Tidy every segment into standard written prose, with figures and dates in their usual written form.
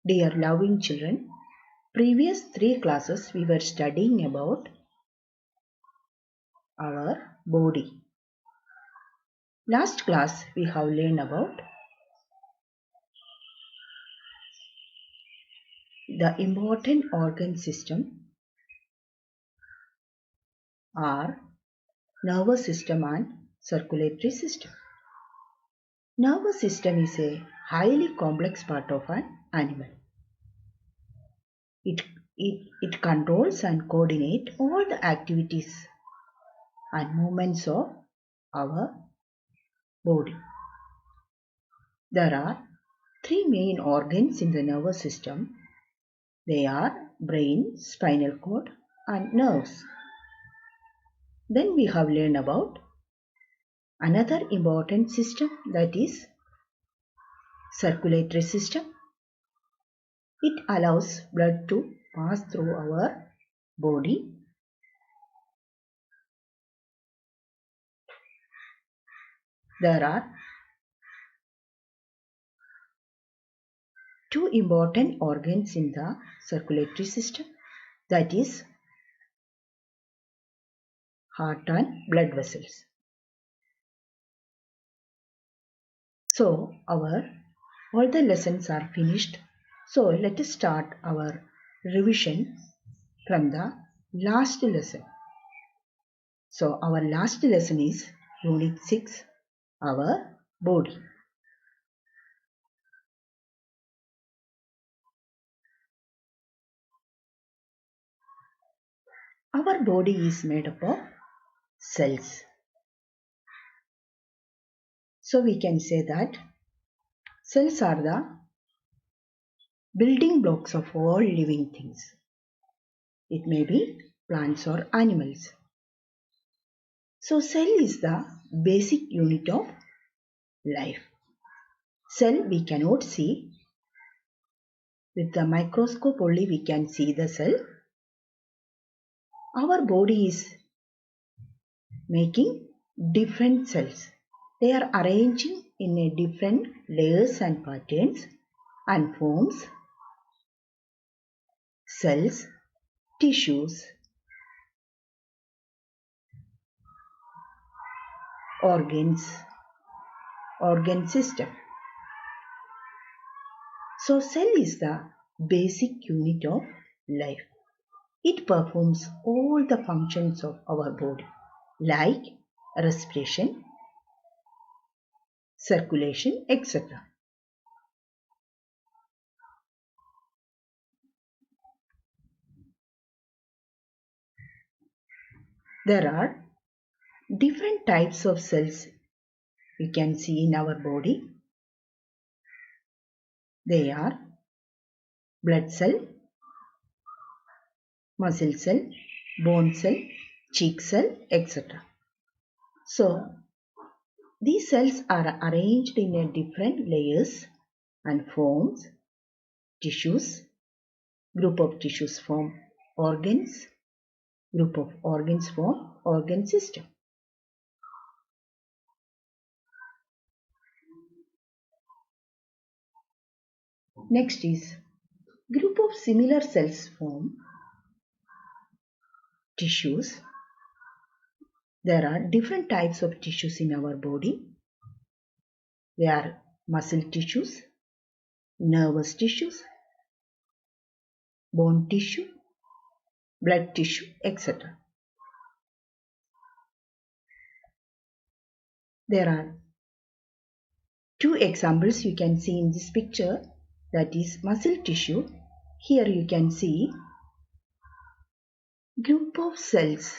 Dear loving children, previous 3 classes we were studying about our body. Last class we have learned about the important organ system are nervous system and circulatory system. Nervous system is a highly complex part of an animal. It controls and coordinates all the activities and movements of our body. There are 3 main organs in the nervous system. They are brain, spinal cord and nerves. Then we have learned about another important system, that is circulatory system. It allows blood to pass through our body. There are 2 important organs in the circulatory system, that is heart and blood vessels. So all the lessons are finished. So let us start our revision from the last lesson. So our last lesson is Unit 6, our body. Our body is made up of cells. So we can say that cells are the building blocks of all living things. It may be plants or animals. So cell is the basic unit of life. Cell we cannot see. With the microscope only we can see the cell. Our body is making different cells. They are arranging in a different layers and patterns and forms cells, tissues, organs, organ system. So cell is the basic unit of life. It performs all the functions of our body like respiration, circulation, etc. There are different types of cells we can see in our body. They are blood cell, muscle cell, bone cell, cheek cell, etc. So these cells are arranged in a different layers and forms tissues. Group of tissues form organs. Group of organs form organ system. Next is group of similar cells form tissues. There are different types of tissues in our body. They are muscle tissues, nervous tissues, bone tissue, blood tissue, etc. There are 2 examples you can see in this picture, that is muscle tissue. Here you can see group of cells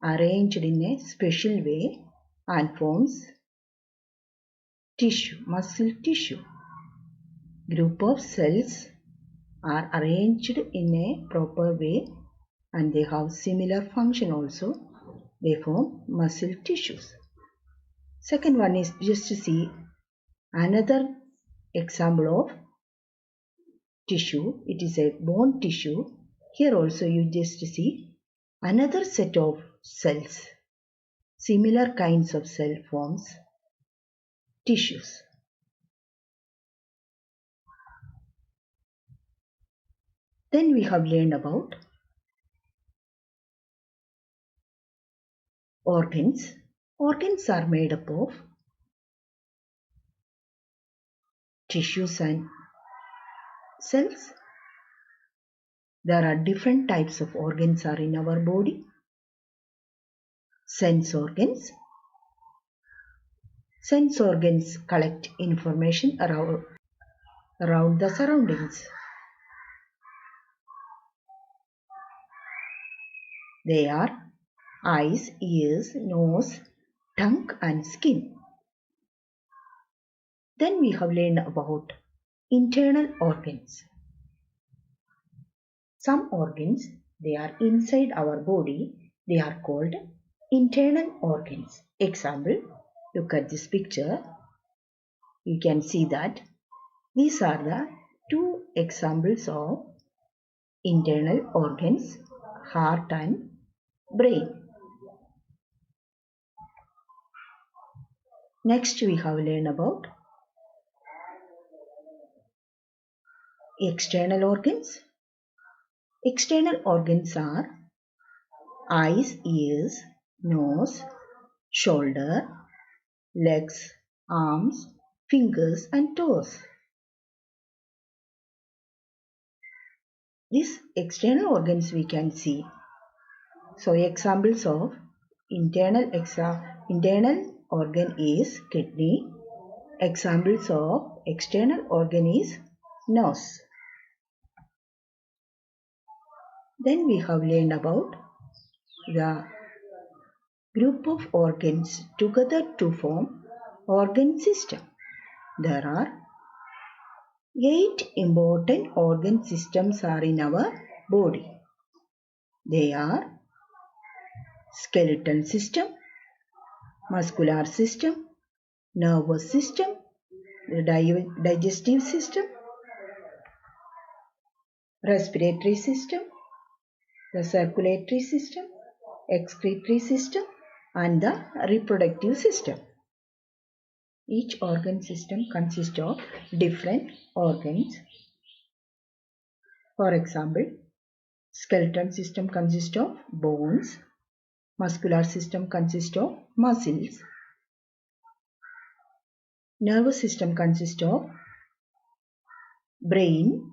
arranged in a special way and forms tissue, muscle tissue. Group of cells are arranged in a proper way and they have similar function also. They form muscle tissues. Second one is just to see another example of tissue. It is a bone tissue. Here also you just see another set of cells. Similar kinds of cell forms tissues. Then we have learned about organs. Organs are made up of tissues and cells. There are different types of organs are in our body. Sense organs. Sense organs collect information around the surroundings. They are eyes, ears, nose, tongue and skin. Then we have learned about internal organs. Some organs, they are inside our body. They are called internal organs. Example, look at this picture. You can see that these are the two examples of internal organs, heart and brain. Next we have learned about external organs. External organs are eyes, ears, nose, shoulder, legs, arms, fingers and toes. These external organs we can see. So examples of internal organ is kidney. Examples of external organ is nose. Then we have learned about the group of organs together to form organ system. There are 8 important organ systems are in our body. They are skeletal system, muscular system, nervous system, the digestive system, respiratory system, the circulatory system, excretory system and the reproductive system. Each organ system consists of different organs. For example, skeletal system consists of bones, muscular system consists of muscles, nervous system consists of brain,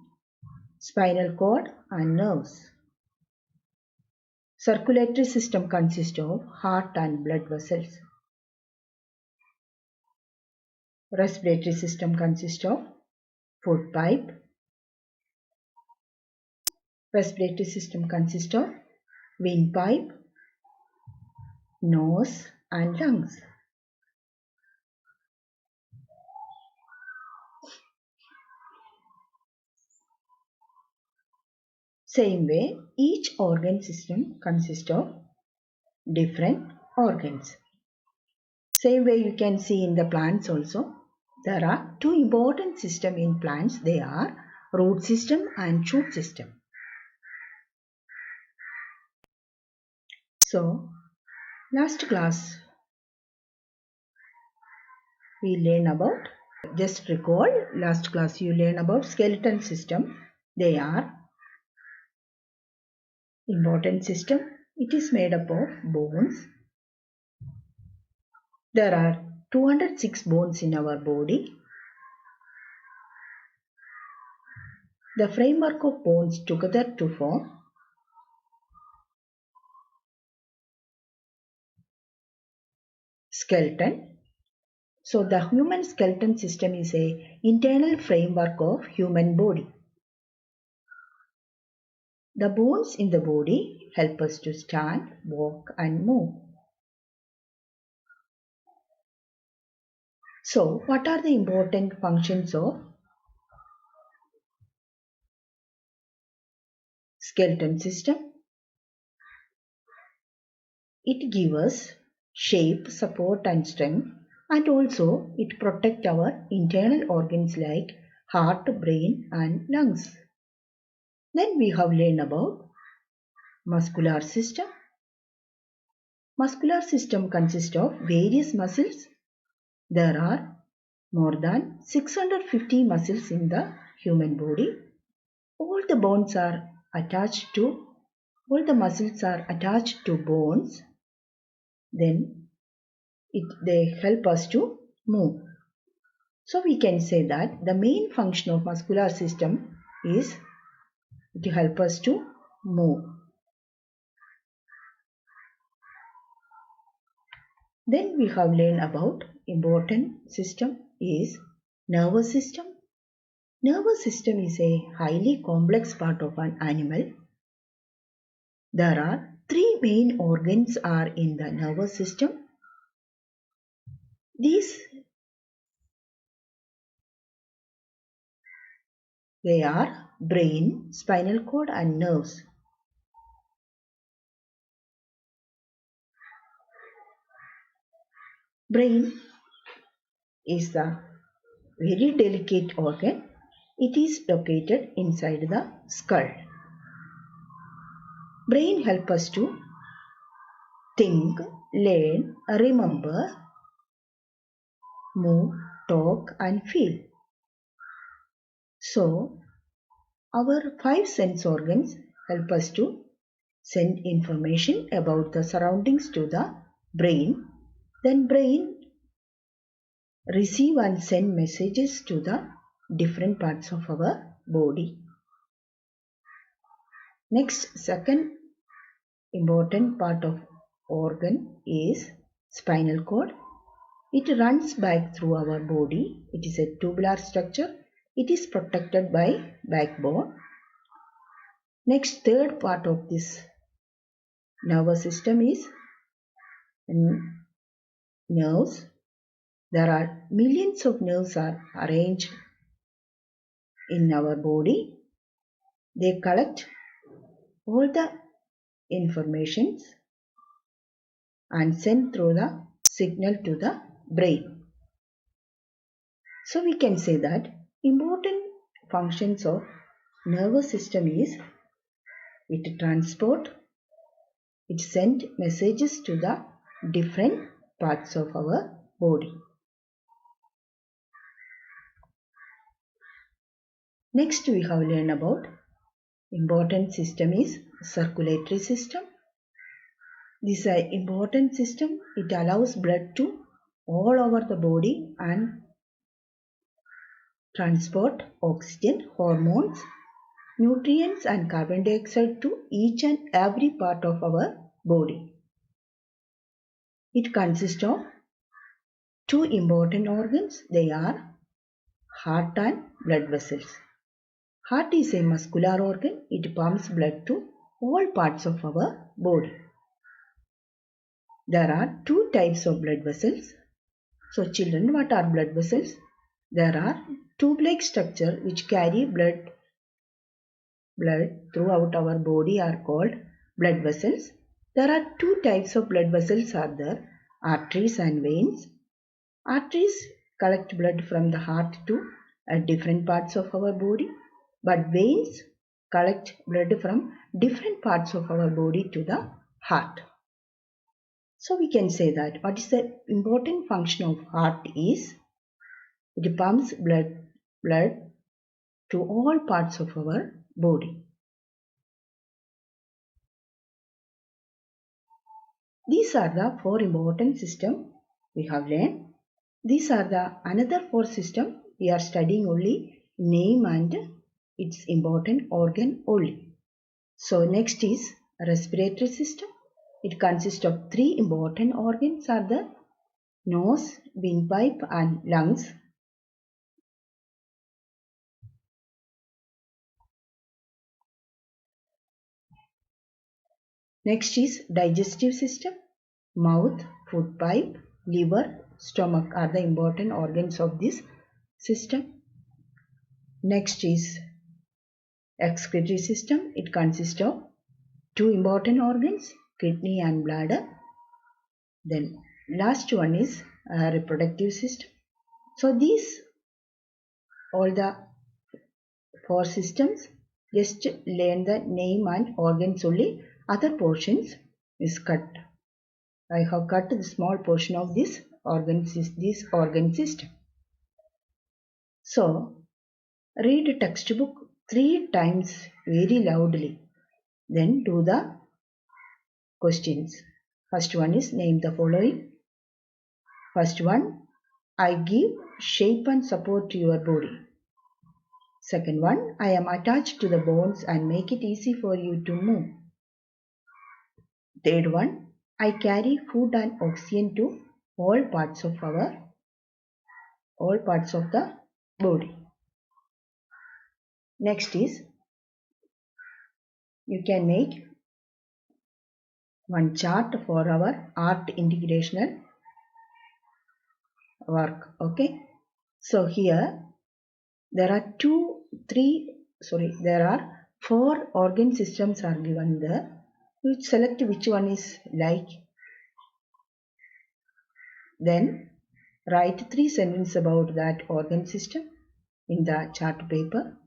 spinal cord and nerves. Circulatory system consists of heart and blood vessels. Respiratory system consists of food pipe. Respiratory system consists of windpipe, nose and lungs. Same way, each organ system consists of different organs. Same way you can see in the plants also. There are 2 important systems in plants. They are root system and shoot system. So, last class we learn about, just recall, last class you learn about skeletal system. They are important system. It is made up of bones. There are 206 bones in our body. The framework of bones together to form skeleton. So the human skeleton system is a internal framework of human body. The bones in the body help us to stand, walk and move. So what are the important functions of skeleton system? It gives us shape, support and strength, and also it protects our internal organs like heart, brain and lungs. Then we have learned about muscular system. Muscular system consists of various muscles. There are more than 650 muscles in the human body. All the bones are attached to, all the muscles are attached to bones, then they help us to move. So we can say that the main function of muscular system is to help us to move. Then we have learned about important system is nervous system. Nervous system is a highly complex part of an animal. There are three main organs are in the nervous system. They are brain, spinal cord and nerves. Brain is the very delicate organ. It is located inside the skull. Brain helps us to think, learn, remember, move, talk and feel. So, our five sense organs help us to send information about the surroundings to the brain. Then brain receive and send messages to the different parts of our body. Next, second important part of organ is spinal cord. It runs back through our body. It is a tubular structure. It is protected by backbone. Next, third part of this nervous system is nerves. There are millions of nerves are arranged in our body. They collect all the informations and send through the signal to the brain. So we can say that important functions of nervous system is it transport, it send messages to the different parts of our body. Next we have learned about important system is circulatory system. This is an important system. It allows blood to all over the body and transport oxygen, hormones, nutrients and carbon dioxide to each and every part of our body. It consists of two important organs. They are heart and blood vessels. Heart is a muscular organ. It pumps blood to all parts of our body. There are two types of blood vessels. So children, what are blood vessels? There are tube-like structure which carry blood throughout our body are called blood vessels. There are two types of blood vessels are there, arteries and veins. Arteries collect blood from the heart to different parts of our body, but veins collect blood from different parts of our body to the heart. So we can say that what is the important function of heart is it pumps blood to all parts of our body. These are the four important systems we have learned. These are the another four systems we are studying only name and its important organ only. So next is respiratory system. It consists of three important organs are the nose, windpipe and lungs. Next is digestive system. Mouth, food pipe, liver, stomach are the important organs of this system. Next is excretory system. It consists of two important organs, kidney and bladder. Then last one is reproductive system. So these all the four systems, just learn the name and organs only. Other portions is cut. I have cut the small portion of this organ system. So read textbook 3 times very loudly. Then do the questions. First one is name the following. First one, I give shape and support to your body. Second one, I am attached to the bones and make it easy for you to move. Third one, I carry food and oxygen to all parts of the body. Next is, you can make one chart for our art integrational work. Okay. So here there are there are 4 organ systems are given there. You select which one is like. Then write 3 sentences about that organ system in the chart paper.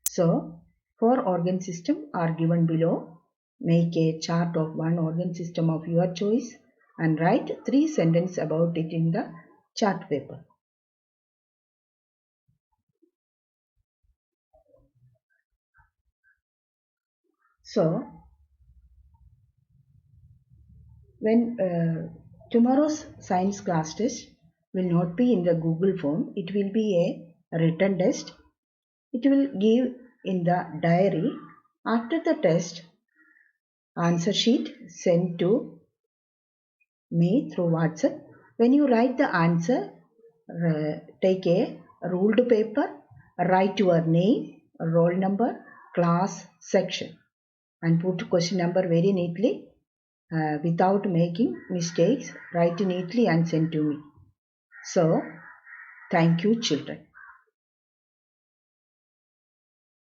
So 4 organ systems are given below. Make a chart of one organ system of your choice and write 3 sentences about it in the chart paper. So when tomorrow's science class test will not be in the Google form, it will be a written test. It will give in the diary. After the test, answer sheet sent to me through WhatsApp. When you write the answer, take a ruled paper, write your name, roll number, class, section, and put question number very neatly without making mistakes. Write neatly and send to me. So, thank you, children.